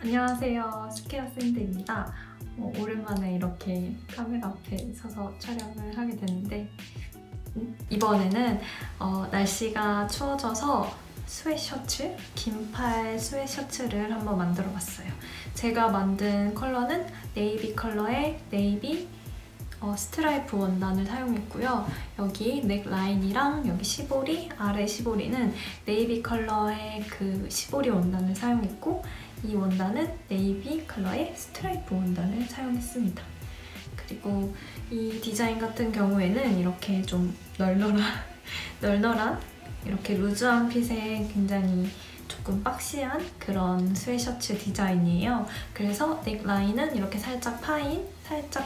안녕하세요. 스퀘어 샌드입니다. 오랜만에 이렇게 카메라 앞에 서서 촬영을 하게 됐는데 이번에는 날씨가 추워져서 스웨셔츠, 긴팔 스웨셔츠를 한번 만들어 봤어요. 제가 만든 컬러는 네이비 컬러의 네이비 스트라이프 원단을 사용했고요. 여기 넥라인이랑 여기 시보리, 아래 시보리는 네이비 컬러의 그 시보리 원단을 사용했고 이 원단은 네이비 컬러의 스트라이프 원단을 사용했습니다. 그리고 이 디자인 같은 경우에는 이렇게 좀 널널한 이렇게 루즈한 핏의 굉장히 조금 박시한 그런 스웨셔츠 디자인이에요. 그래서 넥라인은 이렇게 살짝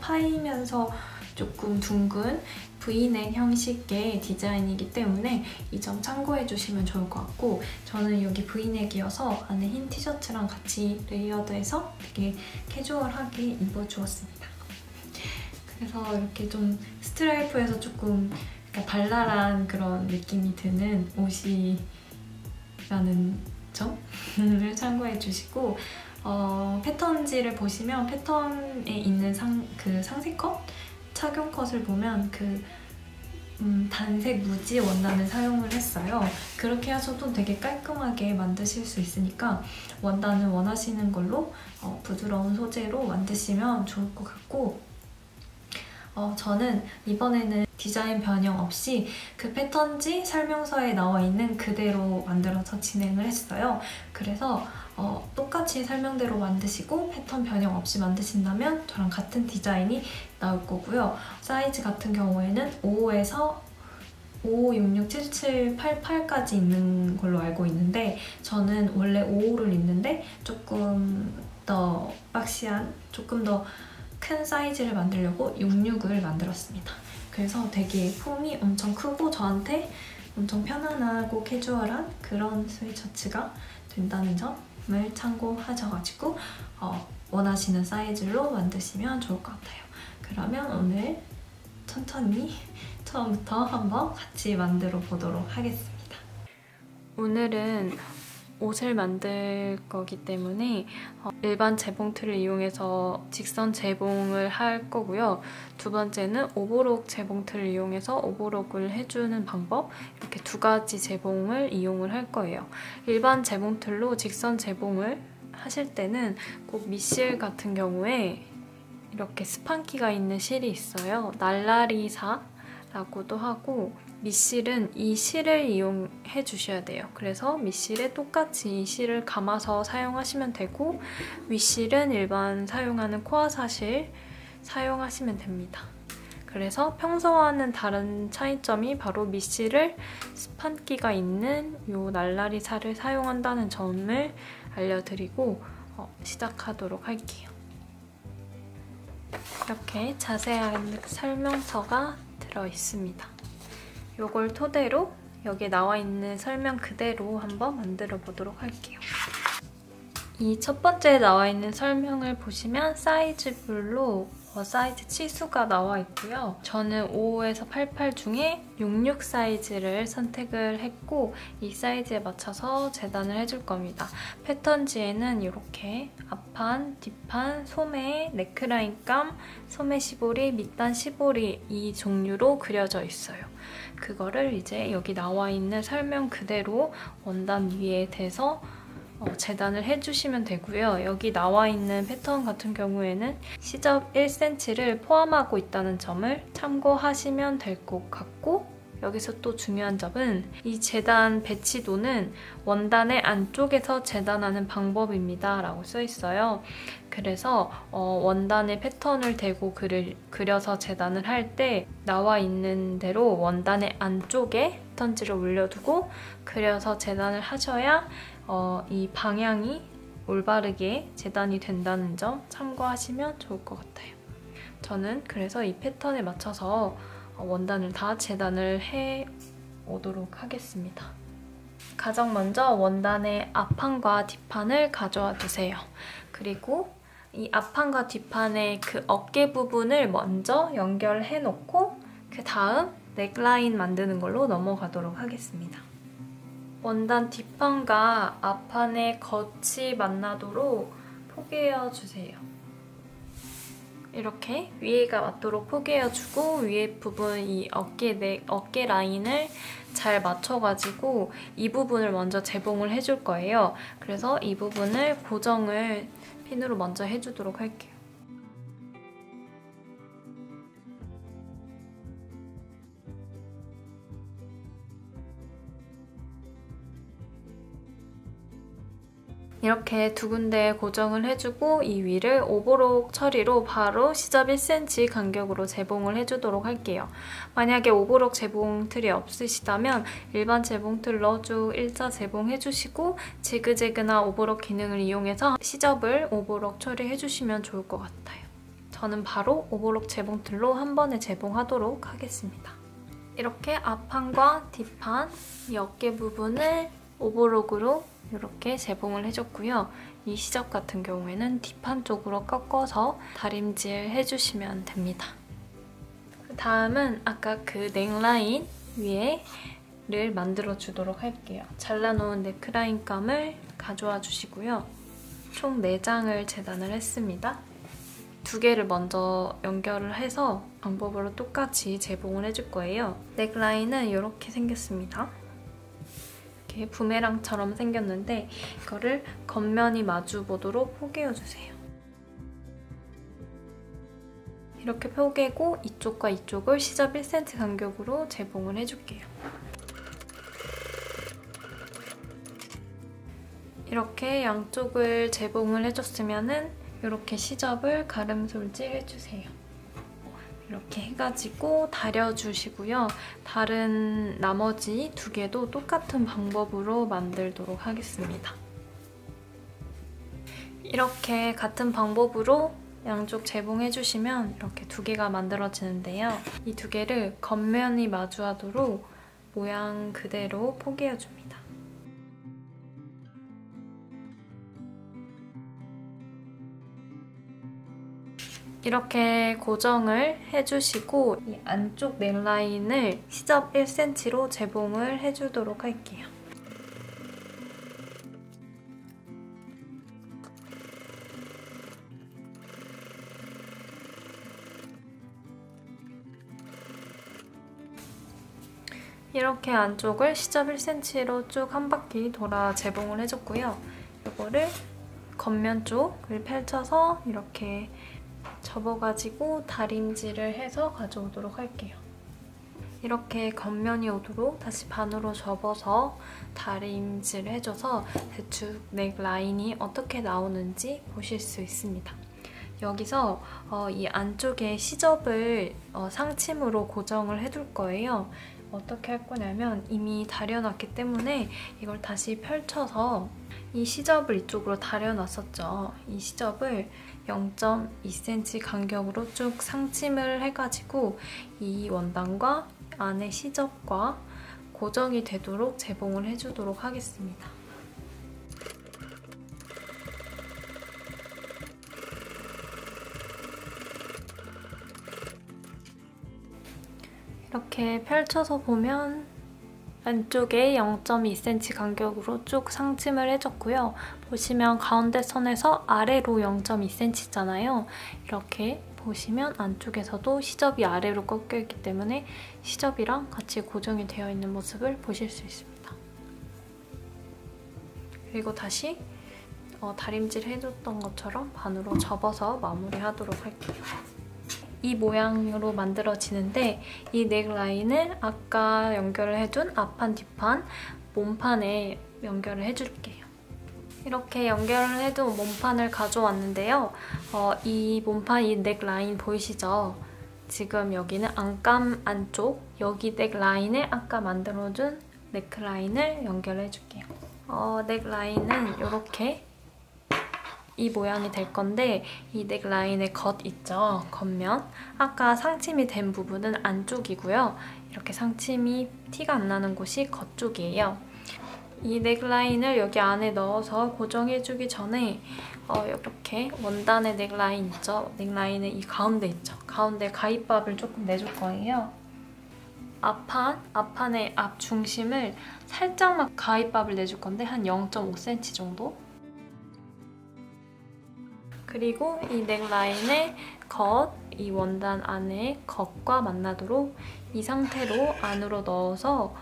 파이면서 조금 둥근 V넥 형식의 디자인이기 때문에 이 점 참고해주시면 좋을 것 같고, 저는 여기 V넥이어서 안에 흰 티셔츠랑 같이 레이어드해서 되게 캐주얼하게 입어주었습니다. 그래서 이렇게 좀 스트라이프에서 조금 발랄한 그런 느낌이 드는 옷이라는 점을 참고해주시고, 패턴지를 보시면 패턴에 있는 상세 컷? 착용 컷을 보면 단색 무지 원단을 사용을 했어요. 그렇게 하셔도 되게 깔끔하게 만드실 수 있으니까 원단을 원하시는 걸로 부드러운 소재로 만드시면 좋을 것 같고, 저는 이번에는 디자인 변형 없이 그 패턴지 설명서에 나와 있는 그대로 만들어서 진행을 했어요. 그래서 똑같이 설명대로 만드시고 패턴 변형 없이 만드신다면 저랑 같은 디자인이 나올 거고요. 사이즈 같은 경우에는 5에서 55, 66, 77, 88까지 있는 걸로 알고 있는데, 저는 원래 55를 입는데 조금 더 박시한, 조금 더 큰 사이즈를 만들려고 66을 만들었습니다. 그래서 되게 폼이 엄청 크고 저한테 엄청 편안하고 캐주얼한 그런 스웨셔츠가 된다는 점을 참고하셔가지고 원하시는 사이즈로 만드시면 좋을 것 같아요. 그러면 오늘 천천히 처음부터 한번 같이 만들어 보도록 하겠습니다. 오늘은 옷을 만들 거기 때문에 일반 재봉틀을 이용해서 직선 재봉을 할 거고요. 두 번째는 오버록 재봉틀을 이용해서 오버록을 해주는 방법, 이렇게 두 가지 재봉을 이용을 할 거예요. 일반 재봉틀로 직선 재봉을 하실 때는 꼭 밑실 같은 경우에 이렇게 스판기가 있는 실이 있어요. 날라리사라고도 하고, 밑실은 이 실을 이용해 주셔야 돼요. 그래서 밑실에 똑같이 이 실을 감아서 사용하시면 되고, 윗실은 일반 사용하는 코아사실 사용하시면 됩니다. 그래서 평소와는 다른 차이점이 바로 밑실을 스판기가 있는 이 날라리사를 사용한다는 점을 알려드리고 시작하도록 할게요. 이렇게 자세한 설명서가 들어있습니다. 이걸 토대로 여기에 나와 있는 설명 그대로 한번 만들어 보도록 할게요. 이 첫 번째 나와 있는 설명을 보시면 사이즈별로 사이즈 치수가 나와 있고요. 저는 55에서 88 중에 66 사이즈를 선택을 했고, 이 사이즈에 맞춰서 재단을 해줄 겁니다. 패턴지에는 이렇게 앞판, 뒷판, 소매, 네크라인감, 소매 시보리, 밑단 시보리 이 종류로 그려져 있어요. 그거를 이제 여기 나와 있는 설명 그대로 원단 위에 대서 재단을 해주시면 되고요. 여기 나와 있는 패턴 같은 경우에는 시접 1cm를 포함하고 있다는 점을 참고하시면 될 것 같고, 여기서 또 중요한 점은 이 재단 배치도는 원단의 안쪽에서 재단하는 방법입니다 라고 써 있어요. 그래서 원단에 패턴을 대고 그려서 재단을 할 때 나와 있는 대로 원단의 안쪽에 패턴지를 올려두고 그려서 재단을 하셔야 이 방향이 올바르게 재단이 된다는 점 참고하시면 좋을 것 같아요. 저는 그래서 이 패턴에 맞춰서 원단을 다 재단을 해 오도록 하겠습니다. 가장 먼저 원단의 앞판과 뒷판을 가져와 두세요. 그리고 이 앞판과 뒷판의 그 어깨 부분을 먼저 연결해 놓고 그 다음 넥라인 만드는 걸로 넘어가도록 하겠습니다. 원단 뒷판과 앞판의 겉이 만나도록 포개어주세요. 이렇게 위에가 맞도록 포개어주고 위에 부분 이 어깨 라인을 잘 맞춰가지고 이 부분을 먼저 재봉을 해줄 거예요. 그래서 이 부분을 고정을 핀으로 먼저 해주도록 할게요. 이렇게 두 군데 고정을 해주고 이 위를 오버록 처리로 바로 시접 1cm 간격으로 재봉을 해주도록 할게요. 만약에 오버록 재봉 틀이 없으시다면 일반 재봉틀로 쭉 일자 재봉해주시고 지그재그나 오버록 기능을 이용해서 시접을 오버록 처리해주시면 좋을 것 같아요. 저는 바로 오버록 재봉틀로 한 번에 재봉하도록 하겠습니다. 이렇게 앞판과 뒷판, 이 어깨 부분을 오버록으로 이렇게 재봉을 해줬고요. 이 시접 같은 경우에는 뒷판 쪽으로 꺾어서 다림질 해주시면 됩니다. 다음은 아까 그 넥라인 위에를 만들어주도록 할게요. 잘라놓은 넥라인 감을 가져와 주시고요. 총 4장을 재단을 했습니다. 2개를 먼저 연결을 해서 방법으로 똑같이 재봉을 해줄 거예요. 넥라인은 이렇게 생겼습니다. 이렇게 부메랑처럼 생겼는데 이거를 겉면이 마주 보도록 포개어주세요. 이렇게 포개고 이쪽과 이쪽을 시접 1cm 간격으로 재봉을 해줄게요. 이렇게 양쪽을 재봉을 해줬으면은 이렇게 시접을 가름솔질 해주세요. 이렇게 해가지고 다려주시고요. 다른 나머지 2개도 똑같은 방법으로 만들도록 하겠습니다. 이렇게 같은 방법으로 양쪽 재봉해주시면 이렇게 2개가 만들어지는데요. 이 2개를 겉면이 마주하도록 모양 그대로 포개어줍니다. 이렇게 고정을 해주시고 이 안쪽 넥라인을 시접 1cm로 재봉을 해주도록 할게요. 이렇게 안쪽을 시접 1cm로 쭉 한 바퀴 돌아 재봉을 해줬고요. 이거를 겉면 쪽을 펼쳐서 이렇게 접어가지고 다림질을 해서 가져오도록 할게요. 이렇게 겉면이 오도록 다시 반으로 접어서 다림질을 해줘서 대충 넥라인이 어떻게 나오는지 보실 수 있습니다. 여기서 이 안쪽에 시접을 상침으로 고정을 해둘 거예요. 어떻게 할 거냐면 이미 다려놨기 때문에 이걸 다시 펼쳐서 이 시접을 이쪽으로 다려놨었죠. 이 시접을 0.2cm 간격으로 쭉 상침을 해가지고 이 원단과 안에 시접과 고정이 되도록 재봉을 해주도록 하겠습니다. 이렇게 펼쳐서 보면 안쪽에 0.2cm 간격으로 쭉 상침을 해줬고요. 보시면 가운데 선에서 아래로 0.2cm잖아요. 이렇게 보시면 안쪽에서도 시접이 아래로 꺾여있기 때문에 시접이랑 같이 고정이 되어 있는 모습을 보실 수 있습니다. 그리고 다시 다림질 해줬던 것처럼 반으로 접어서 마무리하도록 할게요. 이 모양으로 만들어지는데 이 넥라인을 아까 연결을 해둔 앞판, 뒷판, 몸판에 연결을 해줄게요. 이렇게 연결을 해둔 몸판을 가져왔는데요. 이 몸판, 이 넥라인 보이시죠? 지금 여기는 안감 안쪽, 여기 넥라인에 아까 만들어준 넥라인을 연결해줄게요. 넥라인은 이렇게 이 모양이 될 건데 이 넥라인의 겉 있죠? 겉면. 아까 상침이 된 부분은 안쪽이고요. 이렇게 상침이 티가 안 나는 곳이 겉쪽이에요. 이 넥라인을 여기 안에 넣어서 고정해주기 전에 이렇게 원단의 넥라인 있죠? 넥라인의 이 가운데 있죠? 가운데 가입밥을 조금 내줄 거예요. 앞판의 앞 중심을 살짝만 가입밥을 내줄 건데 한 0.5cm 정도? 그리고 이 넥라인의 이 원단 안에 겉과 만나도록 이 상태로 안으로 넣어서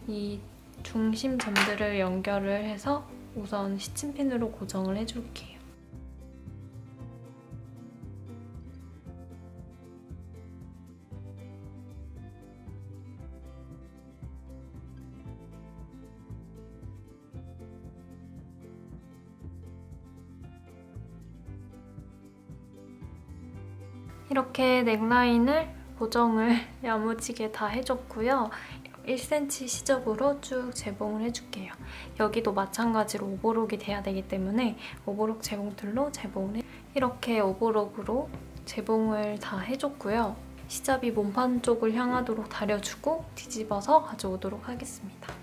이 중심 점들을 연결을 해서 우선 시침핀으로 고정을 해줄게요. 이렇게 넥라인을 고정을 야무지게 다 해줬고요. 1cm 시접으로 쭉 재봉을 해줄게요. 여기도 마찬가지로 오버록이 돼야 되기 때문에 오버록 재봉틀로 재봉을 이렇게 오버록으로 재봉을 다 해줬고요. 시접이 몸판 쪽을 향하도록 다려주고 뒤집어서 가져오도록 하겠습니다.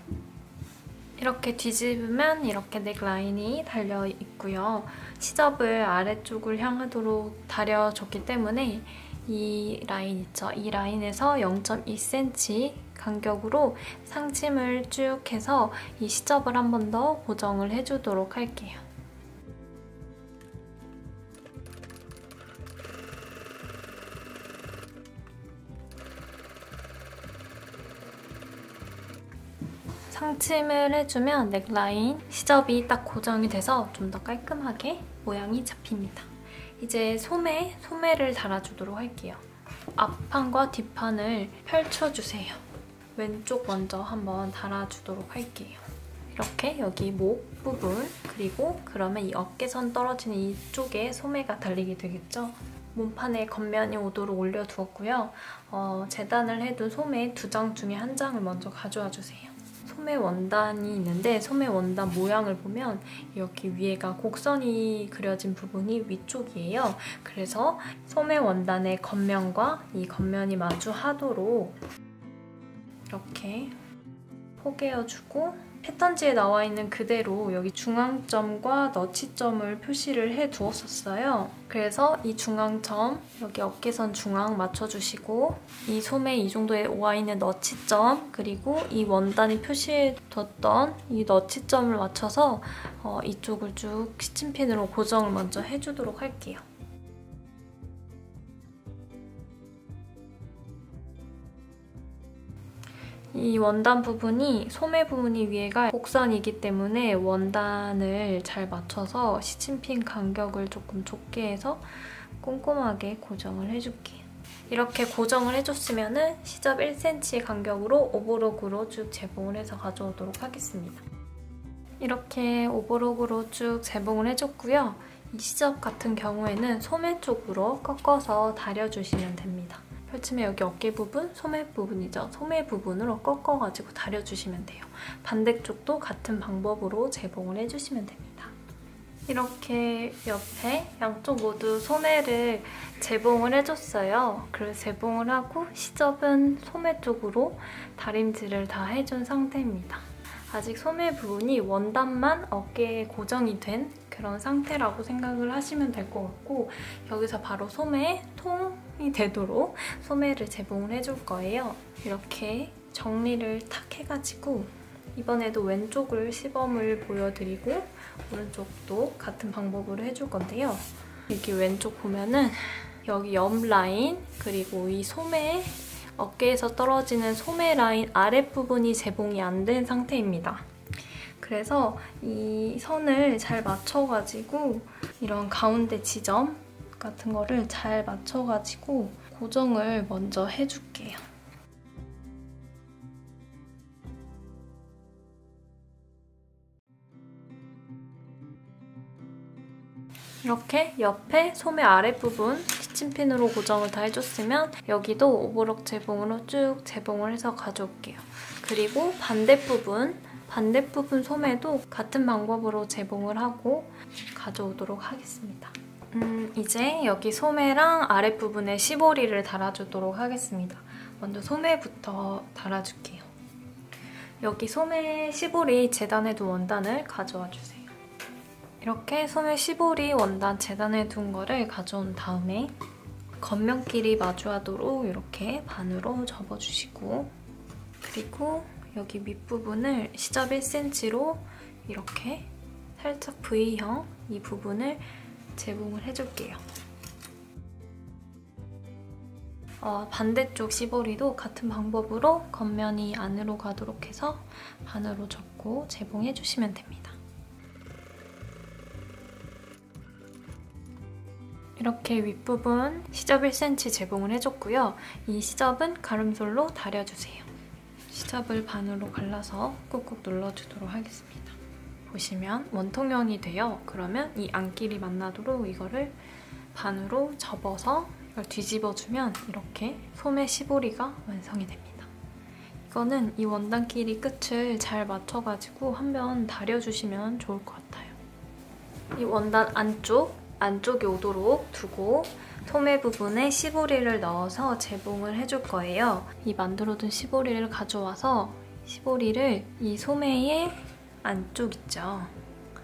이렇게 뒤집으면 이렇게 넥라인이 달려있고요. 시접을 아래쪽을 향하도록 다려줬기 때문에 이 라인 있죠? 이 라인에서 0.2cm 간격으로 상침을 쭉 해서 이 시접을 한 번 더 고정을 해주도록 할게요. 상침을 해주면 넥라인 시접이 딱 고정이 돼서 좀 더 깔끔하게 모양이 잡힙니다. 이제 소매를 달아주도록 할게요. 앞판과 뒷판을 펼쳐주세요. 왼쪽 먼저 한번 달아주도록 할게요. 이렇게 여기 목 부분 그리고 그러면 이 어깨선 떨어지는 이쪽에 소매가 달리게 되겠죠? 몸판에 겉면이 오도록 올려두었고요. 재단을 해둔 소매 2장 중에 1장을 먼저 가져와 주세요. 소매 원단이 있는데 소매 원단 모양을 보면 이렇게 위에가 곡선이 그려진 부분이 위쪽이에요. 그래서 소매 원단의 겉면과 이 겉면이 마주하도록 이렇게 포개어주고 패턴지에 나와 있는 그대로 여기 중앙점과 너치점을 표시를 해두었었어요. 그래서 이 중앙점, 여기 어깨선 중앙 맞춰주시고 이 소매 이 정도에 와 있는 너치점 그리고 이 원단이 표시해뒀던 이 너치점을 맞춰서 이쪽을 쭉 시침핀으로 고정을 먼저 해주도록 할게요. 이 원단 부분이 소매 부분이 위에가 곡선이기 때문에 원단을 잘 맞춰서 시침핀 간격을 조금 좁게 해서 꼼꼼하게 고정을 해줄게요. 이렇게 고정을 해줬으면 시접 1cm 간격으로 오버록으로 쭉 재봉을 해서 가져오도록 하겠습니다. 이렇게 오버록으로 쭉 재봉을 해줬고요. 이 시접 같은 경우에는 소매 쪽으로 꺾어서 다려주시면 됩니다. 펼치면 여기 어깨 부분, 소매 부분이죠. 소매 부분으로 꺾어가지고 다려주시면 돼요. 반대쪽도 같은 방법으로 재봉을 해주시면 됩니다. 이렇게 옆에 양쪽 모두 소매를 재봉을 해줬어요. 그래서 재봉을 하고 시접은 소매 쪽으로 다림질을 다 해준 상태입니다. 아직 소매 부분이 원단만 어깨에 고정이 된 그런 상태라고 생각을 하시면 될 것 같고 여기서 바로 소매에 통이 되도록 소매를 재봉을 해줄 거예요. 이렇게 정리를 탁 해가지고 이번에도 왼쪽을 시범을 보여드리고 오른쪽도 같은 방법으로 해줄 건데요. 여기 왼쪽 보면은 여기 옆 라인 그리고 이 소매 어깨에서 떨어지는 소매 라인 아랫부분이 재봉이 안 된 상태입니다. 그래서 이 선을 잘 맞춰가지고 이런 가운데 지점 같은 거를 잘 맞춰가지고 고정을 먼저 해줄게요. 이렇게 옆에 소매 아랫부분 시침핀으로 고정을 다 해줬으면 여기도 오버록 재봉으로 쭉 재봉을 해서 가져올게요. 그리고 반대부분 소매도 같은 방법으로 재봉을 하고 가져오도록 하겠습니다. 이제 여기 소매랑 아랫부분에 시보리를 달아주도록 하겠습니다. 먼저 소매부터 달아줄게요. 여기 소매 시보리 재단해둔 원단을 가져와 주세요. 이렇게 소매 시보리 원단 재단해둔 거를 가져온 다음에 겉면끼리 마주하도록 이렇게 반으로 접어주시고 그리고 여기 밑부분을 시접 1cm로 이렇게 살짝 V형 이 부분을 재봉을 해줄게요. 반대쪽 시보리도 같은 방법으로 겉면이 안으로 가도록 해서 반으로 접고 재봉해주시면 됩니다. 이렇게 윗부분 시접 1cm 재봉을 해줬고요. 이 시접은 가름솔로 다려주세요. 시접을 반으로 갈라서 꾹꾹 눌러주도록 하겠습니다. 보시면 원통형이 돼요. 그러면 이 안끼리 만나도록 이거를 반으로 접어서 이걸 뒤집어주면 이렇게 소매 시보리가 완성이 됩니다. 이거는 이 원단끼리 끝을 잘 맞춰가지고 한번 다려주시면 좋을 것 같아요. 이 원단 안쪽에 오도록 두고 소매 부분에 시보리를 넣어서 재봉을 해줄 거예요. 이 만들어둔 시보리를 가져와서 시보리를 이 소매의 안쪽 있죠?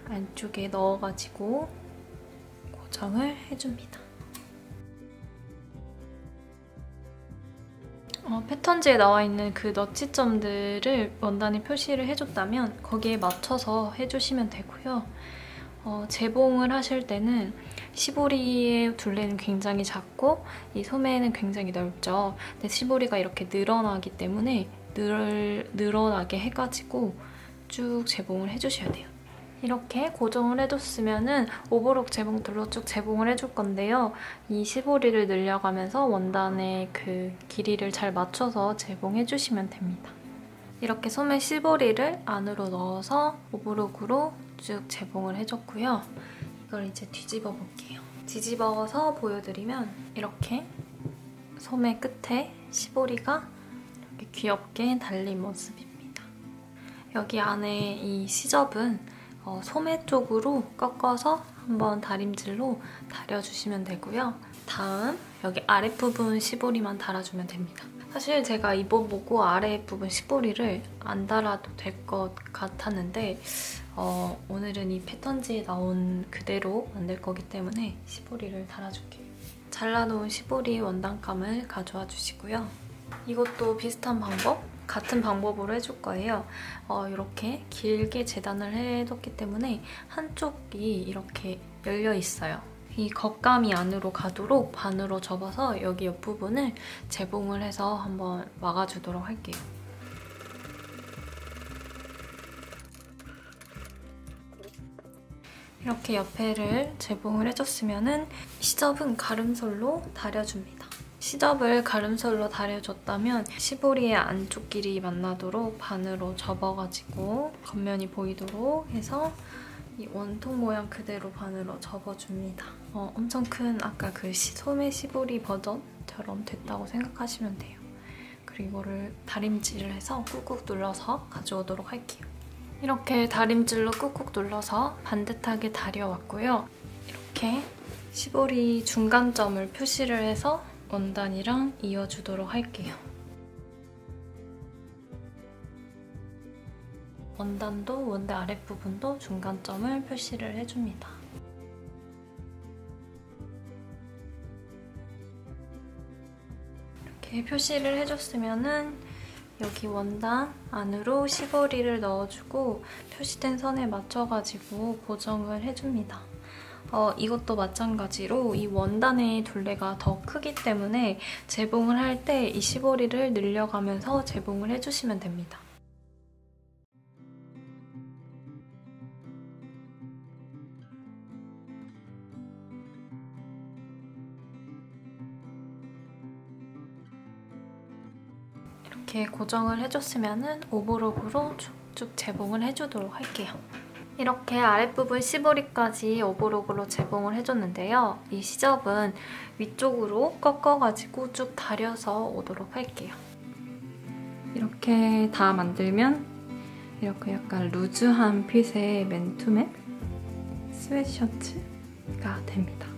안쪽에 넣어가지고 고정을 해줍니다. 패턴지에 나와 있는 그 너치점들을 원단에 표시를 해줬다면 거기에 맞춰서 해주시면 되고요. 재봉을 하실 때는 시보리의 둘레는 굉장히 작고 이 소매는 굉장히 넓죠. 근데 시보리가 이렇게 늘어나기 때문에 늘어나게 해가지고 쭉 재봉을 해주셔야 돼요. 이렇게 고정을 해줬으면 오버록 재봉틀로 쭉 재봉을 해줄 건데요. 이 시보리를 늘려가면서 원단의 그 길이를 잘 맞춰서 재봉해주시면 됩니다. 이렇게 소매 시보리를 안으로 넣어서 오버록으로 쭉 재봉을 해줬고요. 이걸 이제 뒤집어 볼게요. 뒤집어서 보여드리면 이렇게 소매 끝에 시보리가 이렇게 귀엽게 달린 모습입니다. 여기 안에 이 시접은 소매 쪽으로 꺾어서 한번 다림질로 다려주시면 되고요. 다음 여기 아랫부분 시보리만 달아주면 됩니다. 사실 제가 입어보고 아랫부분 시보리를 안 달아도 될 것 같았는데 오늘은 이 패턴지에 나온 그대로 만들 거기 때문에 시보리를 달아줄게요. 잘라놓은 시보리 원단감을 가져와 주시고요. 이것도 비슷한 방법, 같은 방법으로 해줄 거예요. 이렇게 길게 재단을 해뒀기 때문에 한쪽이 이렇게 열려 있어요. 이 겉감이 안으로 가도록 반으로 접어서 여기 옆부분을 재봉을 해서 한번 막아주도록 할게요. 이렇게 옆에를 재봉을 해줬으면 시접은 가름솔로 다려줍니다. 시접을 가름솔로 다려줬다면 시보리의 안쪽 길이 만나도록 반으로 접어가지고 겉면이 보이도록 해서 이 원통 모양 그대로 반으로 접어줍니다. 엄청 큰 아까 그 소매 시보리 버전처럼 됐다고 생각하시면 돼요. 그리고 이거를 다림질을 해서 꾹꾹 눌러서 가져오도록 할게요. 이렇게 다림질로 꾹꾹 눌러서 반듯하게 다려왔고요. 이렇게 시보리 중간점을 표시를 해서 원단이랑 이어주도록 할게요. 원단도 원대 아랫부분도 중간점을 표시를 해줍니다. 이렇게 표시를 해줬으면은 여기 원단 안으로 시보리를 넣어주고 표시된 선에 맞춰가지고 고정을 해줍니다. 이것도 마찬가지로 이 원단의 둘레가 더 크기 때문에 재봉을 할 때 이 시보리를 늘려가면서 재봉을 해주시면 됩니다. 이렇게 고정을 해줬으면 오버록으로 쭉쭉 재봉을 해주도록 할게요. 이렇게 아랫부분 시보리까지 오버록으로 재봉을 해줬는데요. 이 시접은 위쪽으로 꺾어가지고 쭉 다려서 오도록 할게요. 이렇게 다 만들면 이렇게 약간 루즈한 핏의 맨투맨 스웨트셔츠가 됩니다.